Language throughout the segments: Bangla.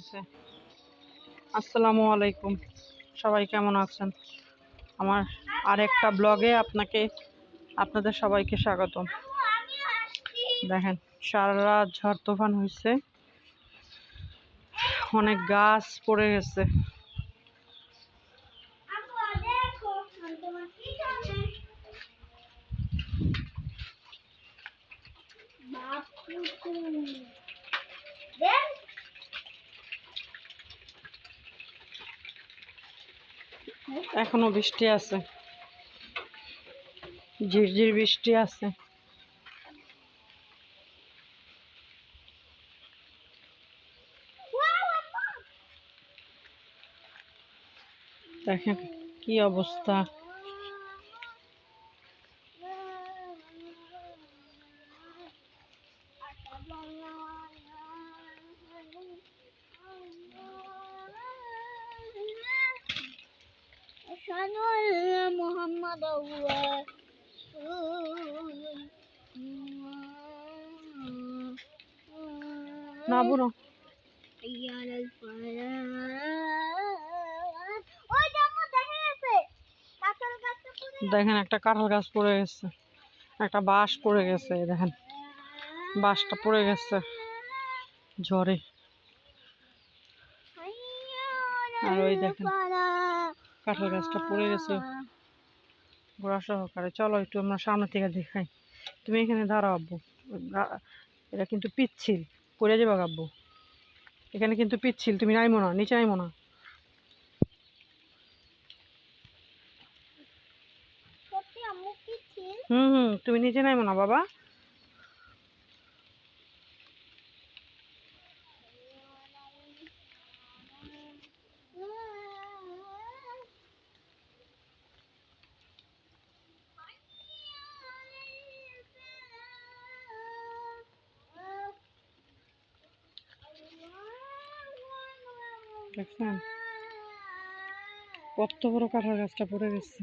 হয়েছে। আসসালামু আলাইকুম, সবাই কেমন আছেন? আমার আরেকটা ব্লগে আপনাদের সবাইকে স্বাগতম। দেখেন, সারা রাত ঝড় তুফান হয়েছে, অনেক গাছ পড়ে গেছে। এখনো বৃষ্টি আছে, ঝিরঝির বৃষ্টি আছে। দেখেন কি অবস্থা। না বুড়ো, দেখেন একটা কাঁঠাল গাছ পড়ে গেছে, একটা বাঁশ পড়ে গেছে। দেখেন বাঁশটা পড়ে গেছে ঝড়ে। আর ওই দেখেন কাঁঠাল গাছটা পড়ে গেছে গোড়া সহকারে। চলো একটু আমরা সামনে থেকে দেখাই। তুমি এখানে দাঁড়াও আব্বু, এটা কিন্তু পিচ্ছিল, পড়ে যাবে আব্বু। এখানে কিন্তু পিচ্ছিল, তুমি নাইমো না, নিচে নাইমো না। তুমি নিচে নাইমো না বাবা। দেখছেন কত বড় কাঁঠাল গাছটা পড়ে গেছে।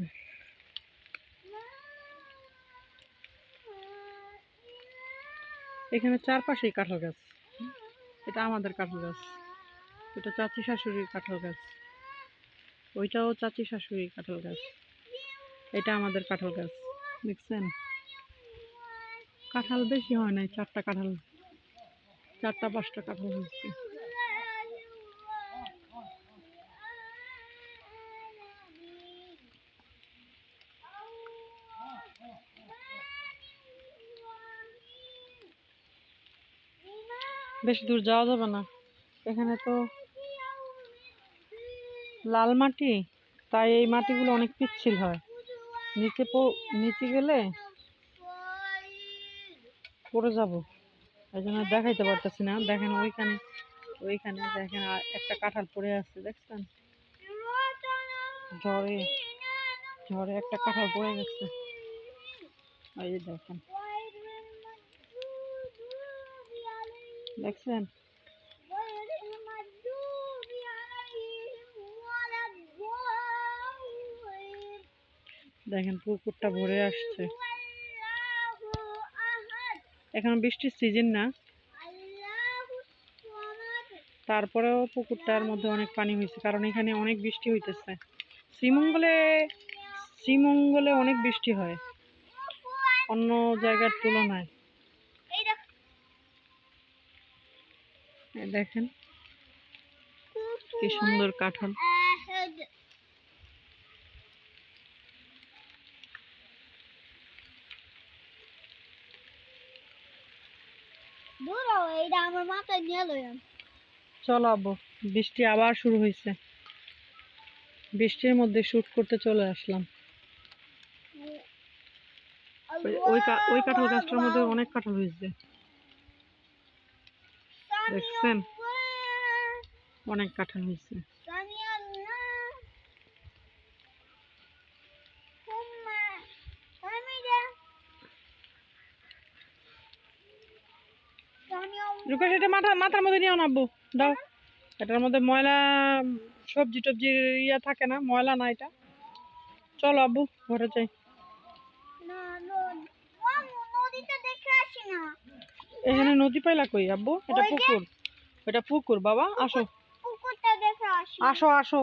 এখানে চারপাশেই কাঁঠাল গাছ। এটা আমাদের কাঁঠাল গাছ, এটা চাচি শাশুড়ির কাঁঠাল গাছ, ওইটাও চাচি শাশুড়ির কাঁঠাল গাছ, এটা আমাদের কাঁঠাল গাছ। দেখছেন কাঁঠাল বেশি হয় নাই, চারটা পাঁচটা কাঁঠাল হয়েছে। বেশি দূর যাওয়া যাবে না, এখানে তো লাল মাটি, তাই এই মাটিগুলো অনেক পিচ্ছিল হয়। নিচে গেলে পড়ে যাব, এই জন্য দেখাইতে পারতেছি না। দেখেন ওইখানে দেখেন একটা কাঁঠাল পড়ে আছে, দেখছেন ঝড়ে একটা কাঁঠাল পড়ে গেছে। এই যে দেখছেন দেখেন পুকুরটা ভরে আসছে। এখন বৃষ্টির সিজন না, তারপরেও পুকুরটার মধ্যে অনেক পানি হয়েছে, কারণ এখানে অনেক বৃষ্টি হইতেছে। শ্রীমঙ্গলে অনেক বৃষ্টি হয় অন্য জায়গার তুলনায়। দেখেন কি সুন্দর কাঁঠাল। চলো আব্বু, বৃষ্টি আবার শুরু হয়েছে, বৃষ্টির মধ্যে শুট করতে চলে আসলাম। ওই কাঁঠাল গাছটার মধ্যে অনেক কাঁঠাল হয়েছে, দেখছেন অনেক কাঁঠাল হয়েছে। সেটা মাথার মধ্যে নিও না আব্বু, দাও। এটার মধ্যে ময়লা সবজি টবজি ইয়া থাকে না, ময়লা না এটা। চলো আব্বু ঘরে যাই। এখানে নদী পাইলা কই আব্বু? এটা পুকুর বাবা, আসো। দেখে আসি। আসো আসো।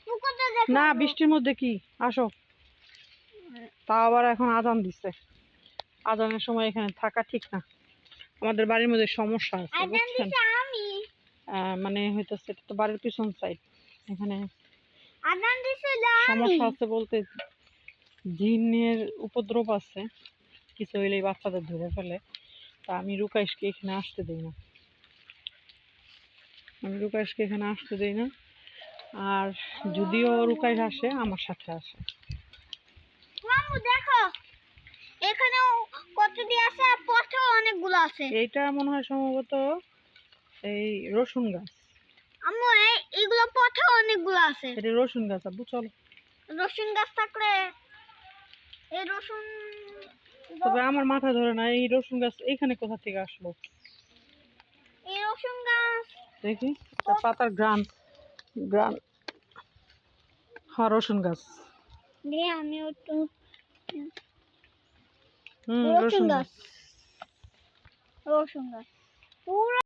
পুকুরটা দেখে না আসবো। বৃষ্টির মধ্যে কি, আসো। তা আবার এখন আজান দিচ্ছে, আজানের সময় এখানে থাকা ঠিক না। আমাদের বাড়ির মধ্যে সমস্যা আছে আজান বুঝছেন। দিছে আমি। মানে হইতেছে এটা তো বাড়ির পিছন সাইড, এখানে আজান দিছে আমি। সমস্যা আছে বলতে জিনের উপদ্রব আছে, কিছু হইলেই বাচ্চাদের ধরে ফেলে। তা আমি রুকাইশকে এখানে আসতে দিই না, আর যদিও রুকাইশ আসে আমার সাথে আসে। মামু দেখো এখানেও কতটি আছে আর পথেও অনেকগুলো আছে। এইটা মনে হয় সম্ভবত এই রসুন গাছ। আম্মু এইগুলো পথেও অনেকগুলো আছে। এটা রসুন গাছ আব্বু, চলো। রসুন গাছ থাকলে এই রসুন তবে আমার মাথা ধরে না এই রসুন গাছ এইখানে কোথা থেকে আসলো। এই রসুন গাছ দেখি তার পাতার গ্রান গ্রান। হ্যাঁ রসুন গাছ। দিয়ে আমি একটু রসুন গাছ। রসুন গাছ পুরো